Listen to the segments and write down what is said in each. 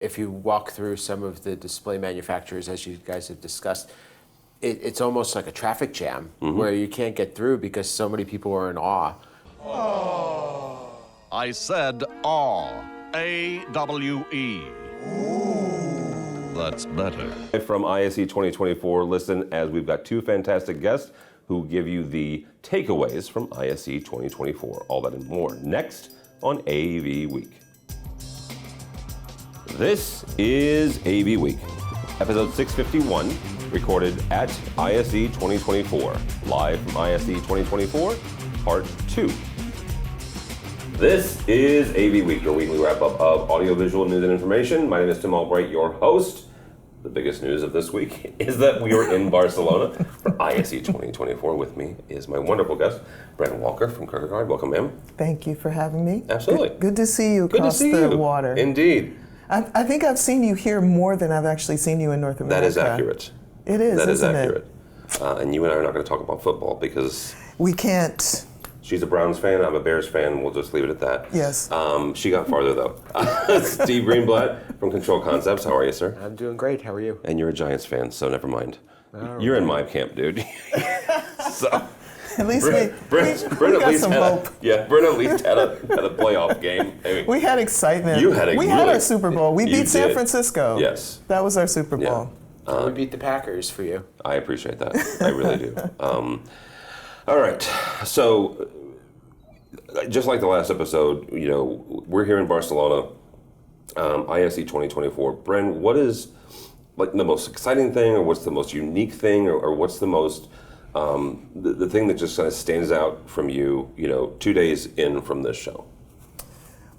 If you walk through some of the display manufacturers, as you guys have discussed, it's almost like a traffic jam where you can't get through because so many people are in awe. Oh. I said awe. AWE. That's better. From ISE 2024, listen as we've got two fantastic guests who give you the takeaways from ISE 2024. All that and more next on AV Week. This is AV Week, episode 651, recorded at ISE 2024, live from ISE 2024, part 2. This is AV Week, your weekly wrap-up of audiovisual news and information. My name is Tim Albright, your host. The biggest news of this week is that we are in Barcelona for ISE 2024. With me is my wonderful guest, Bren Walker from Kirkegaard. Welcome, ma'am. Thank you for having me. Absolutely. Good to see you across the water. Indeed. I think I've seen you here more than I've actually seen you in North America. That is accurate. It is, That is isn't accurate. And you and I are not going to talk about football because... We can't. She's a Browns fan, I'm a Bears fan, we'll just leave it at that. Yes. She got farther though. Steve Greenblatt from Control Concepts, how are you, sir? I'm doing great, how are you? And you're a Giants fan, so never mind. You're in my camp, dude. So... At least Brent got some hope. Brent at least had a playoff game. I mean, we had excitement. We had our Super Bowl. We beat San did. Francisco. Yes. That was our Super Bowl. We beat the Packers for you. I appreciate that. I really do. All right. So, just like the last episode, we're here in Barcelona, ISE 2024. Bren, what is like the most exciting thing, or what's the most unique thing, or what's the most the thing that just kind of stands out from you, 2 days in from this show?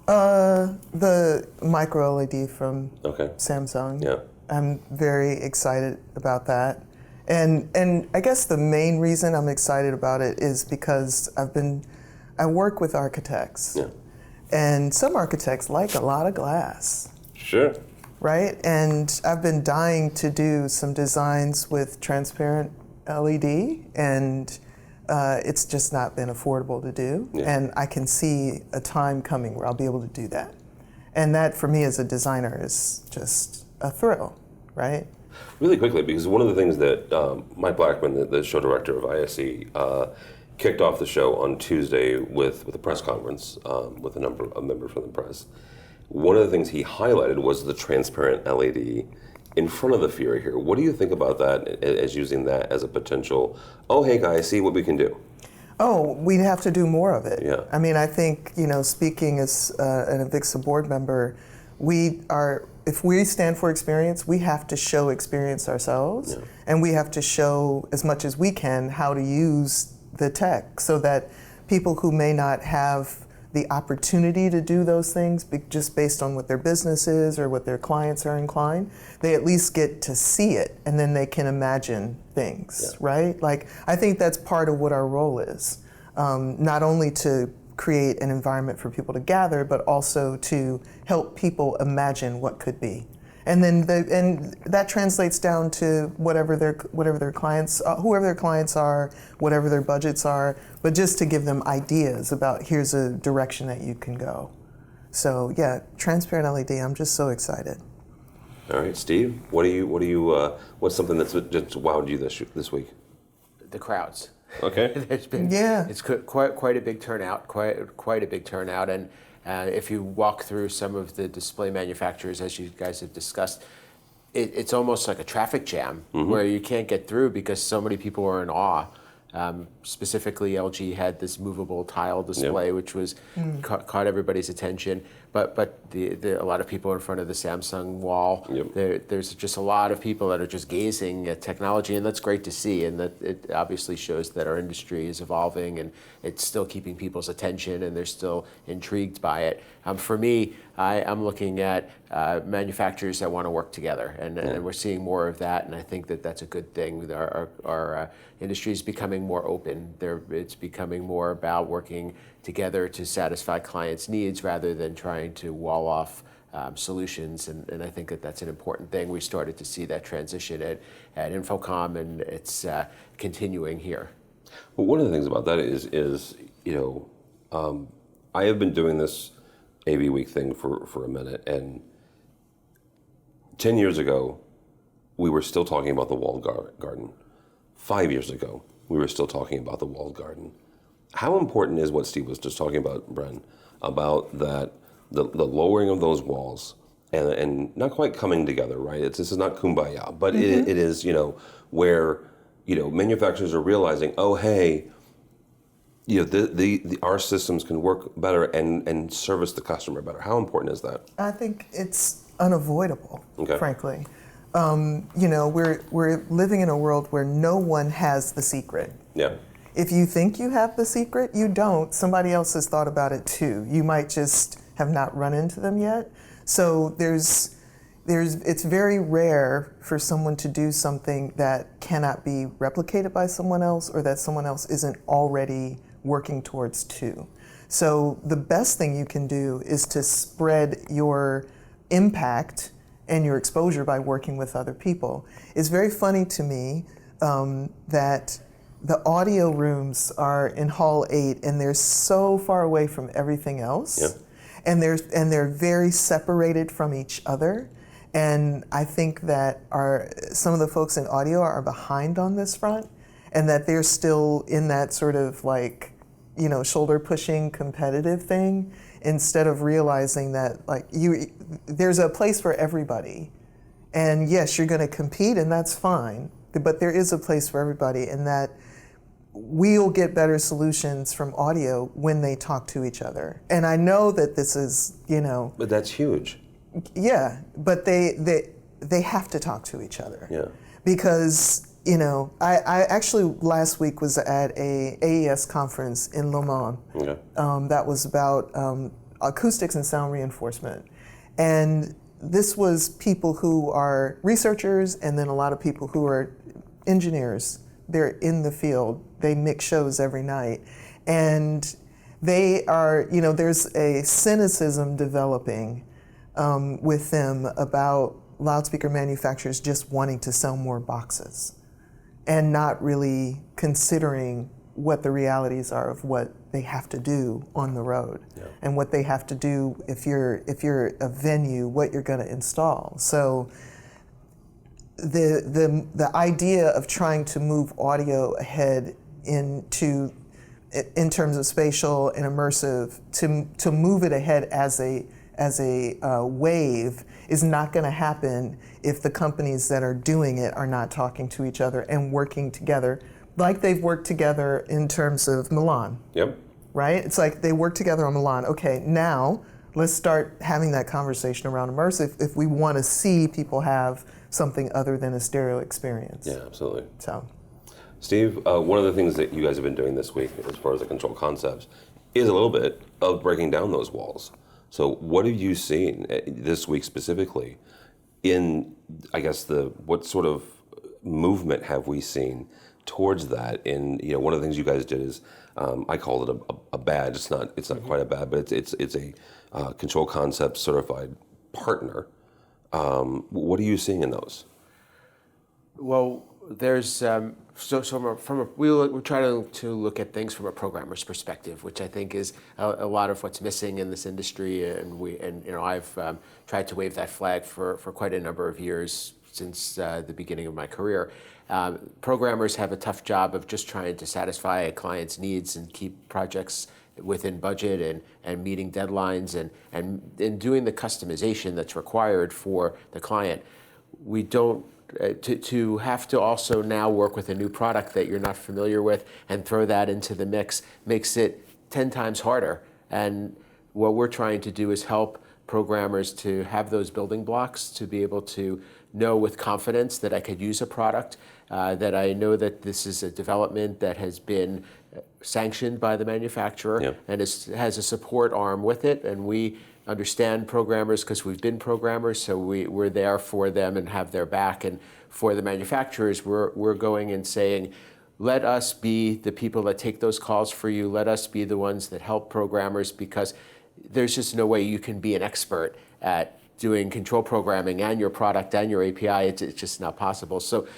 The micro LED from Samsung. Yeah. I'm very excited about that. And I guess the main reason I'm excited about it is because I work with architects. Yeah. And some architects like a lot of glass. Sure. Right? And I've been dying to do some designs with transparent LED, and it's just not been affordable to do. Yeah. And I can see a time coming where I'll be able to do that. And that, for me as a designer, is just a thrill, right? Really quickly, because one of the things that Mike Blackman, the show director of ISE, kicked off the show on Tuesday with a press conference with a member from the press. One of the things he highlighted was the transparent LED in front of the Fury here. What do you think about that as using that as a potential, oh, hey guys, see what we can do? Oh, we'd have to do more of it. Yeah. I mean, I think, speaking as an AVIXA board member, if we stand for experience, we have to show experience ourselves, and we have to show as much as we can how to use the tech so that people who may not have the opportunity to do those things just based on what their business is or what their clients are inclined, they at least get to see it, and then they can imagine things, right? Like, I think that's part of what our role is, not only to create an environment for people to gather, but also to help people imagine what could be. And then that translates down to whatever their clients, whoever their clients are, whatever their budgets are, but just to give them ideas about here's a direction that you can go. So yeah, transparent LED. I'm just so excited. All right, Steve, what's something that's just wowed you this week? The crowds. Okay. There's been it's quite a big turnout, quite a big turnout, and if you walk through some of the display manufacturers, as you guys have discussed, it's almost like a traffic jam where you can't get through because so many people are in awe. Specifically, LG had this movable tile display, which was caught everybody's attention. But a lot of people in front of the Samsung wall. There's just a lot of people that are just gazing at technology, and that's great to see. And that it obviously shows that our industry is evolving, and it's still keeping people's attention, and they're still intrigued by it. For me, I'm looking at manufacturers that want to work together, and we're seeing more of that. And I think that that's a good thing. Our industry is becoming more open. It's becoming more about working together to satisfy clients' needs rather than trying to wall off solutions, and I think that that's an important thing. We started to see that transition at Infocom, and it's continuing here. Well, one of the things about that is I have been doing this AV Week thing for a minute, and 10 years ago, we were still talking about the walled garden. 5 years ago, we were still talking about the walled garden. How important is what Steve was just talking about, Bren, about that the lowering of those walls and not quite coming together, right? This is not kumbaya, but it is, where, manufacturers are realizing, oh, hey, our systems can work better and service the customer better. How important is that? I think it's unavoidable, Okay. frankly. We're living in a world where no one has the secret. Yeah. If you think you have the secret, you don't. Somebody else has thought about it too. You might just have not run into them yet. So it's very rare for someone to do something that cannot be replicated by someone else or that someone else isn't already working towards too. So the best thing you can do is to spread your impact and your exposure by working with other people. It's very funny to me that the audio rooms are in Hall 8 and they're so far away from everything else. Yeah. And they're very separated from each other. And I think that some of the folks in audio are behind on this front, and that they're still in that sort of shoulder pushing competitive thing, instead of realizing that there's a place for everybody. And yes, you're going to compete, and that's fine. But there is a place for everybody, and that we'll get better solutions from audio when they talk to each other. And I know that this is, But that's huge. Yeah, but they have to talk to each other. Yeah. Because, I actually last week was at a AES conference in Le Mans. Okay. That was about acoustics and sound reinforcement. And this was people who are researchers and then a lot of people who are engineers. They're in the field. They mix shows every night. And they are, there's a cynicism developing with them about loudspeaker manufacturers just wanting to sell more boxes and not really considering what the realities are of what they have to do on the road. Yeah. And what they have to do if you're a venue, what you're going to install. So the idea of trying to move audio ahead in terms of spatial and immersive, to move it ahead as a wave is not going to happen if the companies that are doing it are not talking to each other and working together like they've worked together in terms of Milan. Yep. Right? It's like they work together on Milan. Okay, now let's start having that conversation around immersive if we want to see people have something other than a stereo experience. Yeah, absolutely. So, Steve, one of the things that you guys have been doing this week as far as the control concepts is a little bit of breaking down those walls. So what have you seen this week specifically in, I guess, what sort of movement have we seen towards that? And one of the things you guys did is, I called it a badge. It's not quite a badge, but it's a control concept certified partner. What are you seeing in those? Well, there's we're trying to look at things from a programmer's perspective, which I think is a lot of what's missing in this industry, and I've tried to wave that flag for quite a number of years since the beginning of my career. Programmers have a tough job of just trying to satisfy a client's needs and keep projects within budget and meeting deadlines and doing the customization that's required for the client. We don't to have to also now work with a new product that you're not familiar with and throw that into the mix makes it 10 times harder. And what we're trying to do is help programmers to have those building blocks to be able to know with confidence that I could use a product, that I know that this is a development that has been sanctioned by the manufacturer. Yeah. And has a support arm with it. And we understand programmers because we've been programmers, so we're there for them and have their back. And for the manufacturers, we're going and saying, let us be the people that take those calls for you. Let us be the ones that help programmers, because there's just no way you can be an expert at doing control programming and your product and your API. It's just not possible. So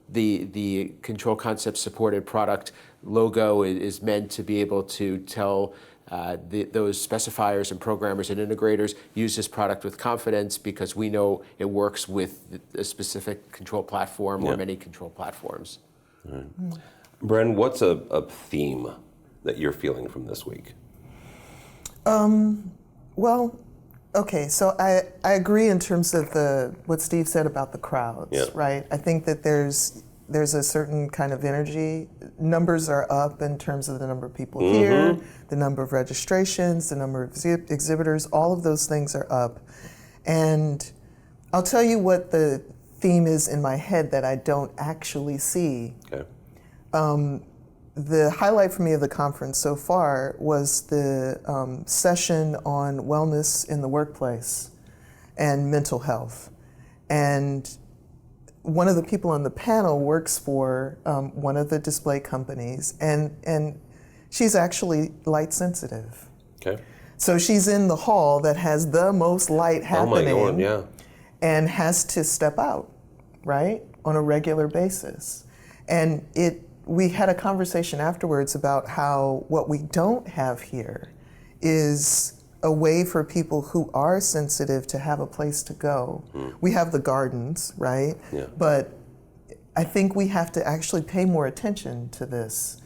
the control concept supported product logo is meant to be able to tell those specifiers and programmers and integrators use this product with confidence because we know it works with a specific control platform or many control platforms. Right. Bren, what's a theme that you're feeling from this week? Well, okay, so I agree in terms of what Steve said about the crowds, right? I think that there's a certain kind of energy. Numbers are up in terms of the number of people here, the number of registrations, the number of exhibitors, all of those things are up. And I'll tell you what the theme is in my head that I don't actually see. Okay. The highlight for me of the conference so far was the session on wellness in the workplace and mental health. And one of the people on the panel works for one of the display companies, and she's actually light sensitive. Okay. So she's in the hall that has the most light happening, oh my God, and has to step out, right, on a regular basis. And we had a conversation afterwards about how what we don't have here is a way for people who are sensitive to have a place to go. We have the gardens, right? Yeah. But I think we have to actually pay more attention to this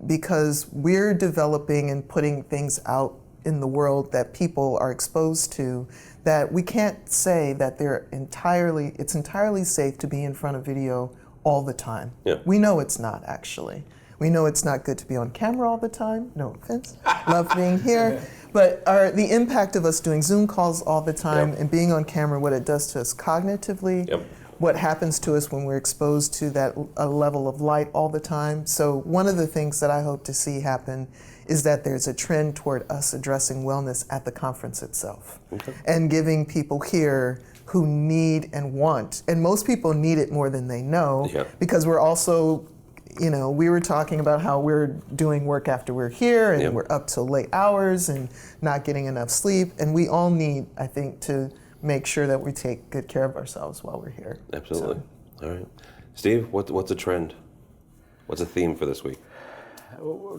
because we're developing and putting things out in the world that people are exposed to that we can't say that it's entirely safe to be in front of video all the time. Yeah. We know it's not, actually. We know it's not good to be on camera all the time. No offense. Love being here. But the impact of us doing Zoom calls all the time and being on camera, what it does to us cognitively, what happens to us when we're exposed to that a level of light all the time. So one of the things that I hope to see happen is that there's a trend toward us addressing wellness at the conference itself and giving people here who need and want, and most people need it more than they know because we're also, we were talking about how we're doing work after we're here and we're up till late hours and not getting enough sleep, and we all need, I think, to make sure that we take good care of ourselves while we're here. Absolutely. So. All right. Steve, what's a trend? What's a theme for this week?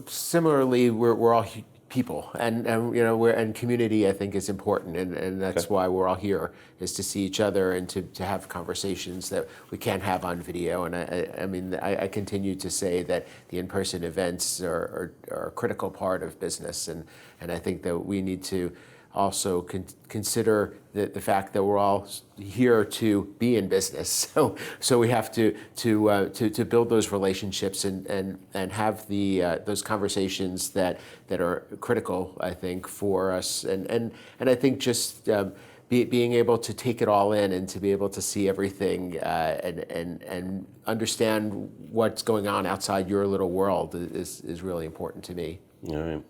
Similarly, we're all people, and and community, I think, is important, and that's why we're all here, is to see each other and to have conversations that we can't have on video. And I continue to say that the in-person events are a critical part of business, and I think that we need to also consider the fact that we're all here to be in business. So we have to build those relationships and have those conversations that are critical, I think, for us. And I think just being able to take it all in and to be able to see everything and understand what's going on outside your little world is really important to me. All right.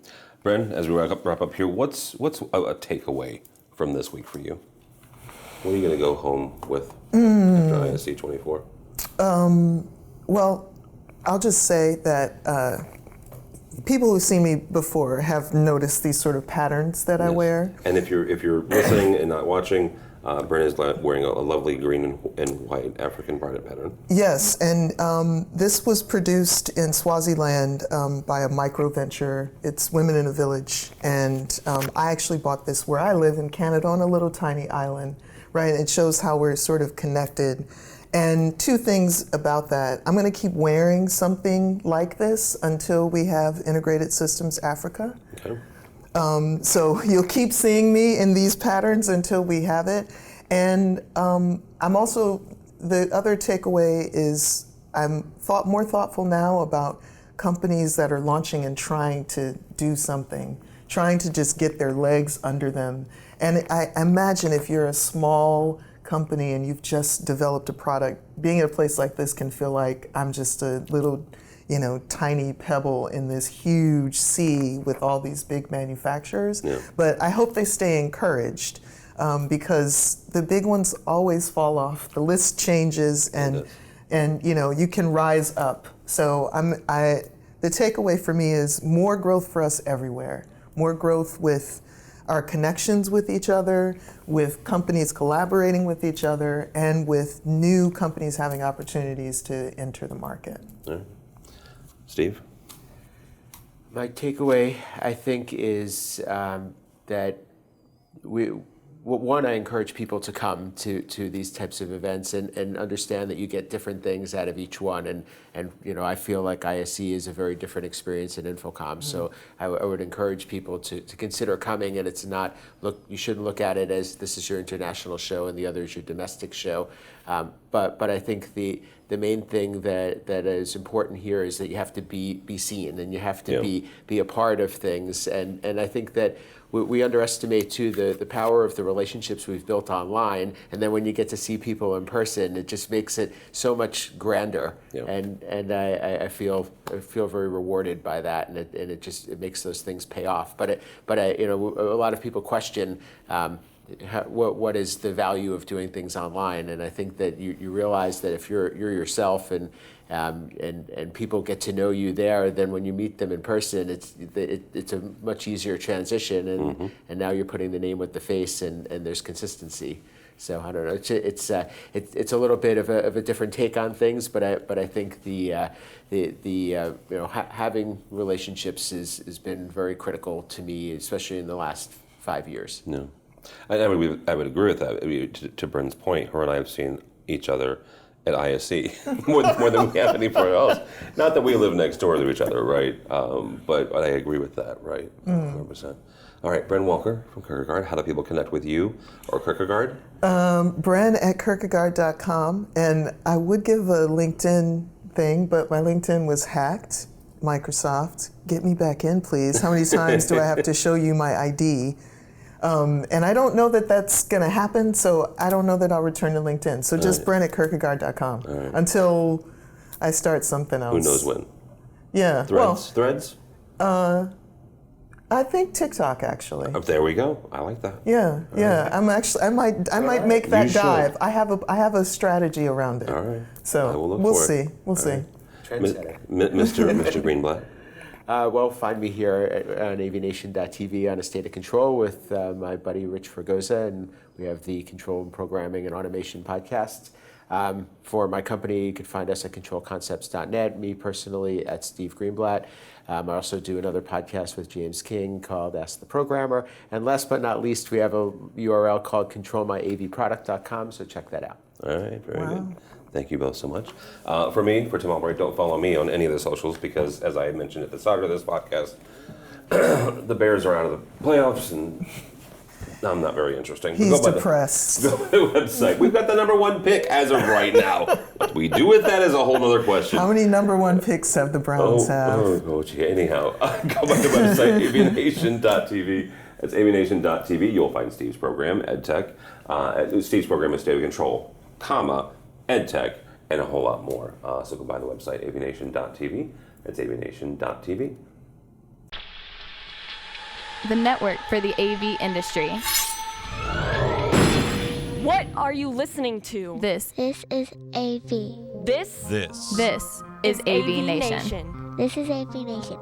Bren, as we wrap up here, what's a takeaway from this week for you? What are you going to go home with after ISE 24? Well, I'll just say that people who've seen me before have noticed these sort of patterns that I wear. And if you're listening and not watching, Bren is wearing a lovely green and white African bridal pattern. Yes, and this was produced in Swaziland by a micro venture. It's Women in a Village, and I actually bought this where I live in Canada on a little tiny island, right? It shows how we're sort of connected. And two things about that. I'm going to keep wearing something like this until we have Integrated Systems Africa. Okay. So you'll keep seeing me in these patterns until we have it. And I'm also, the other takeaway is I'm more thoughtful now about companies that are launching and trying to do something, trying to just get their legs under them. And I imagine if you're a small company and you've just developed a product, being at a place like this can feel like I'm just a little tiny pebble in this huge sea with all these big manufacturers. Yeah. But I hope they stay encouraged because the big ones always fall off. The list changes and you can rise up. So the takeaway for me is more growth for us everywhere. More growth with our connections with each other, with companies collaborating with each other, and with new companies having opportunities to enter the market. Yeah. Steve? My takeaway, I think, is that one, I encourage people to come to these types of events and understand that you get different things out of each one. And I feel like ISE is a very different experience in Infocom. So I would encourage people to consider coming. And it's not, you shouldn't look at it as this is your international show and the other is your domestic show. But I think the main thing that is important here is that you have to be seen and you have to be a part of things. And I think that we underestimate too the power of the relationships we've built online, and then when you get to see people in person, it just makes it so much grander. Yeah. And I feel very rewarded by that, and it makes those things pay off. But a lot of people question what is the value of doing things online, and I think that you realize that if you're yourself and people get to know you there, then when you meet them in person, it's a much easier transition, and now you're putting the name with the face, and there's consistency. So I don't know. It's a little bit of a different take on things, but I think having relationships has been very critical to me, especially in the last 5 years. No, I would agree with that. I mean, to Bren's point, her and I have seen each other at ISE more than we have anywhere else. Not that we live next door to each other, right? But I agree with that, right? 100%. All right, Bren Walker from Kirkegaard. How do people connect with you or Kirkegaard? Bren at Kirkegaard.com. And I would give a LinkedIn thing, but my LinkedIn was hacked. Microsoft, get me back in, please. How many times do I have to show you my ID? And I don't know that that's going to happen, so I don't know that I'll return to LinkedIn. So just Bren at Kirkegaard.com until I start something else. Who knows when? Yeah. Threads? I think TikTok, actually. Oh, there we go. I like that. Yeah. I might make that You dive. should. I have a strategy around it. All right. So I will look we'll for see. it. We'll see. Trendsetter. Mr. Greenblatt. Well, find me here on AVNation.tv on A State of Control with my buddy Rich Fregosa, and we have the Control and Programming and Automation podcast. For my company, you can find us at controlconcepts.net, me personally at Steve Greenblatt. I also do another podcast with James King called Ask the Programmer. And last but not least, we have a URL called controlmyavproduct.com, so check that out. All right, very good. Thank you both so much. For me, for Tim Albright, don't follow me on any of the socials because, as I mentioned at the start of this podcast, the Bears are out of the playoffs, and I'm not very interesting. He's depressed. Go to the website. We've got the #1 pick as of right now. What we do with that is a whole other question. How many #1 picks have the Browns have? Anyhow, go by the website, AVNation.tv. That's AVNation.tv. You'll find Steve's program, EdTech. Steve's program is State of Control, EdTech, and a whole lot more. So go by the website, AVNation.tv. That's AVNation.tv. The network for the AV industry. What are you listening to? This This is AV. This is AV Nation. This is AV Nation.